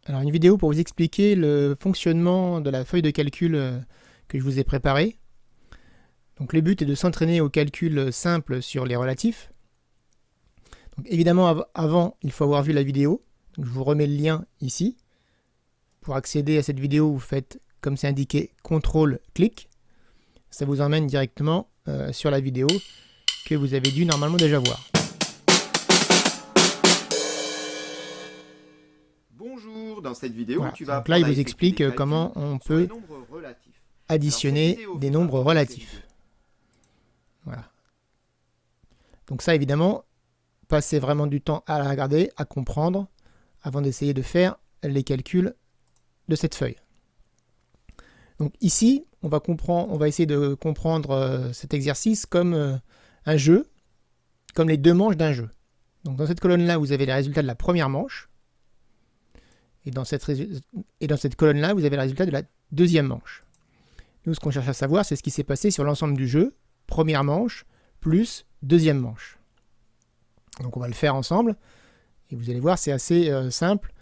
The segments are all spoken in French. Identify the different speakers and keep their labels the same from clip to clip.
Speaker 1: Alors une vidéo pour vous expliquer le fonctionnement de la feuille de calcul que je vous ai préparée. Donc le but est de s'entraîner au calcul simple sur les relatifs. Donc évidemment avant il faut avoir vu la vidéo. Donc, je vous remets le lien ici. Pour accéder à cette vidéo vous faites comme c'est indiqué CTRL-clic. Ça vous emmène directement sur la vidéo que vous avez dû normalement déjà voir.
Speaker 2: Bonjour, dans cette vidéo,
Speaker 1: Voilà.
Speaker 2: tu vas
Speaker 1: Donc là, il
Speaker 2: apprendre à
Speaker 1: vous
Speaker 2: effectuer des
Speaker 1: explique
Speaker 2: calculs
Speaker 1: comment on
Speaker 2: sur les
Speaker 1: peut
Speaker 2: nombres relatifs.
Speaker 1: additionner
Speaker 2: Alors, cette
Speaker 1: des
Speaker 2: vidéo
Speaker 1: nombres
Speaker 2: fera
Speaker 1: relatifs.
Speaker 2: partie
Speaker 1: Voilà. Donc ça, évidemment, passez vraiment du temps à la regarder, à comprendre, avant d'essayer de faire les calculs de cette feuille. Donc ici, on va essayer de comprendre cet exercice comme un jeu, comme les deux manches d'un jeu. Donc dans cette colonne-là, vous avez les résultats de la première manche. Et dans cette colonne-là, vous avez le résultat de la deuxième manche. Nous, ce qu'on cherche à savoir, c'est ce qui s'est passé sur l'ensemble du jeu, première manche plus deuxième manche. Donc on va le faire ensemble, et vous allez voir, c'est assez simple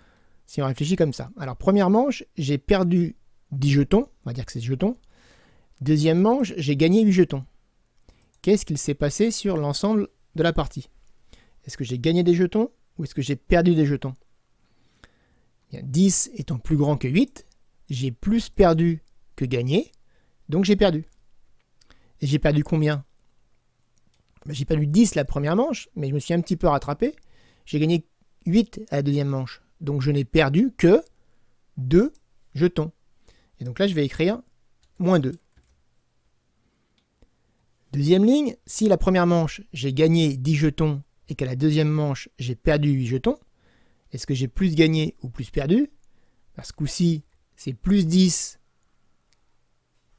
Speaker 1: si on réfléchit comme ça. Alors première manche, j'ai perdu 10 jetons, on va dire que c'est jetons. Deuxième manche, j'ai gagné 8 jetons. Qu'est-ce qu'il s'est passé sur l'ensemble de la partie? Est-ce que j'ai gagné des jetons ou est-ce que j'ai perdu des jetons? 10 étant plus grand que 8, j'ai plus perdu que gagné, donc j'ai perdu. Et j'ai perdu combien? J'ai perdu 10 la première manche, mais je me suis un petit peu rattrapé. J'ai gagné 8 à la deuxième manche, donc je n'ai perdu que 2 jetons. Et donc là, je vais écrire moins 2. Deuxième ligne, si la première manche, j'ai gagné 10 jetons et qu'à la deuxième manche, j'ai perdu 8 jetons, est-ce que j'ai plus gagné ou plus perdu? À ce coup-ci, c'est plus 10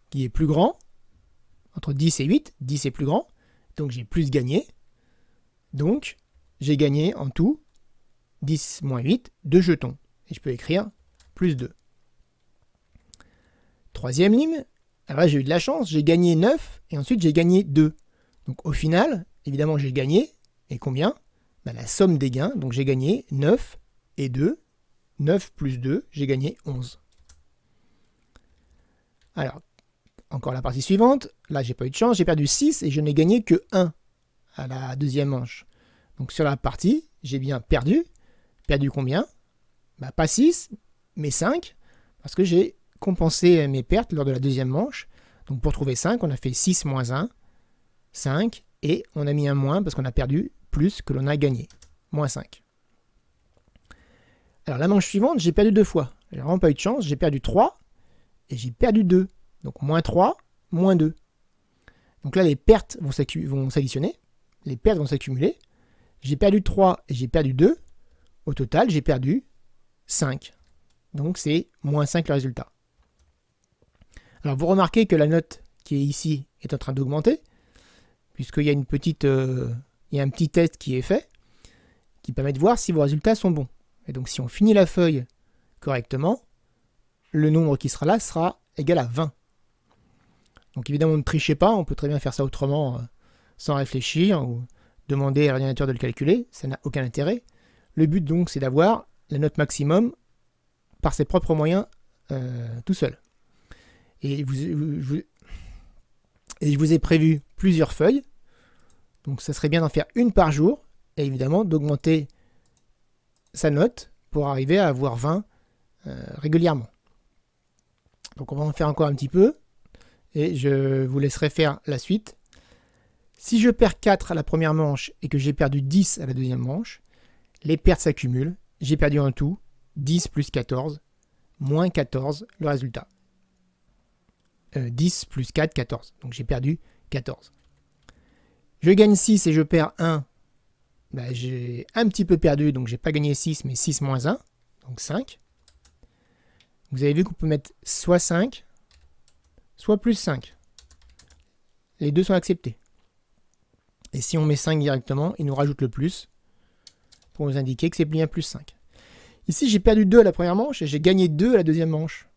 Speaker 1: qui est plus grand. Entre 10 et 8, 10 est plus grand. Donc j'ai plus gagné. Donc j'ai gagné en tout 10 moins 8, 2 jetons. Et je peux écrire plus 2. Troisième ligne, alors là j'ai eu de la chance, j'ai gagné 9 et ensuite j'ai gagné 2. Donc au final, évidemment j'ai gagné. Et combien? La somme des gains, donc j'ai gagné 9 et 2. 9 plus 2, j'ai gagné 11. Alors, encore la partie suivante. Là, j'ai pas eu de chance, j'ai perdu 6 et je n'ai gagné que 1 à la deuxième manche. Donc sur la partie, j'ai bien perdu. Perdu combien? Pas 6, mais 5, parce que j'ai compensé mes pertes lors de la deuxième manche. Donc pour trouver 5, on a fait 6 moins 1, 5, et on a mis un moins parce qu'on a perdu plus que l'on a gagné. Moins 5. Alors la manche suivante, j'ai perdu 2 fois. J'ai vraiment pas eu de chance, j'ai perdu 3 et j'ai perdu 2. Donc moins 3, moins 2. Donc là, les pertes vont s'additionner. Les pertes vont s'accumuler. J'ai perdu 3 et j'ai perdu 2. Au total, j'ai perdu 5. Donc c'est moins 5 le résultat. Alors vous remarquez que la note qui est ici est en train d'augmenter, puisqu'il y a un petit test qui est fait, qui permet de voir si vos résultats sont bons. Et donc si on finit la feuille correctement, le nombre qui sera là sera égal à 20. Donc évidemment, ne trichez pas, on peut très bien faire ça autrement, sans réfléchir, ou demander à l'ordinateur de le calculer, ça n'a aucun intérêt. Le but donc, c'est d'avoir la note maximum par ses propres moyens, tout seul. Et je vous ai prévu plusieurs feuilles, donc ça serait bien d'en faire une par jour, et évidemment d'augmenter sa note pour arriver à avoir 20 régulièrement. Donc on va en faire encore un petit peu, et je vous laisserai faire la suite. Si je perds 4 à la première manche et que j'ai perdu 10 à la deuxième manche, les pertes s'accumulent. J'ai perdu en tout 10 plus 14, moins 14, le résultat. 10 plus 4, 14. Donc j'ai perdu 14. Je gagne 6 et je perds 1. J'ai un petit peu perdu, donc j'ai pas gagné 6, mais 6 moins 1, donc 5. Vous avez vu qu'on peut mettre soit 5, soit plus 5. Les deux sont acceptés. Et si on met 5 directement, il nous rajoute le plus pour nous indiquer que c'est bien plus 5. Ici, j'ai perdu 2 à la première manche et j'ai gagné 2 à la deuxième manche.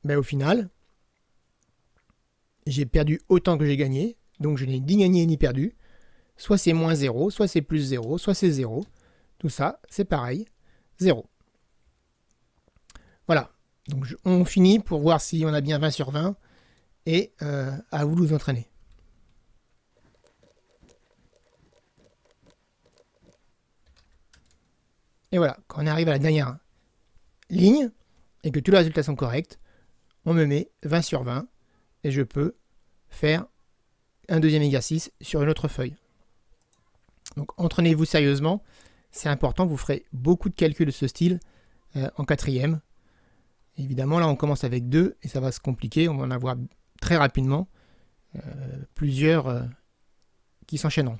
Speaker 1: Au final, j'ai perdu autant que j'ai gagné, donc je n'ai ni gagné ni perdu. Soit c'est moins 0, soit c'est plus 0, soit c'est 0. Tout ça, c'est pareil, 0. Donc on finit pour voir si on a bien 20 sur 20 et à vous de vous entraîner. Et voilà, quand on arrive à la dernière ligne et que tous les résultats sont corrects, on me met 20 sur 20 et je peux faire un deuxième exercice sur une autre feuille. Donc entraînez-vous sérieusement, c'est important, vous ferez beaucoup de calculs de ce style en quatrième. Évidemment, là on commence avec 2 et ça va se compliquer, on va en avoir très rapidement plusieurs qui s'enchaîneront.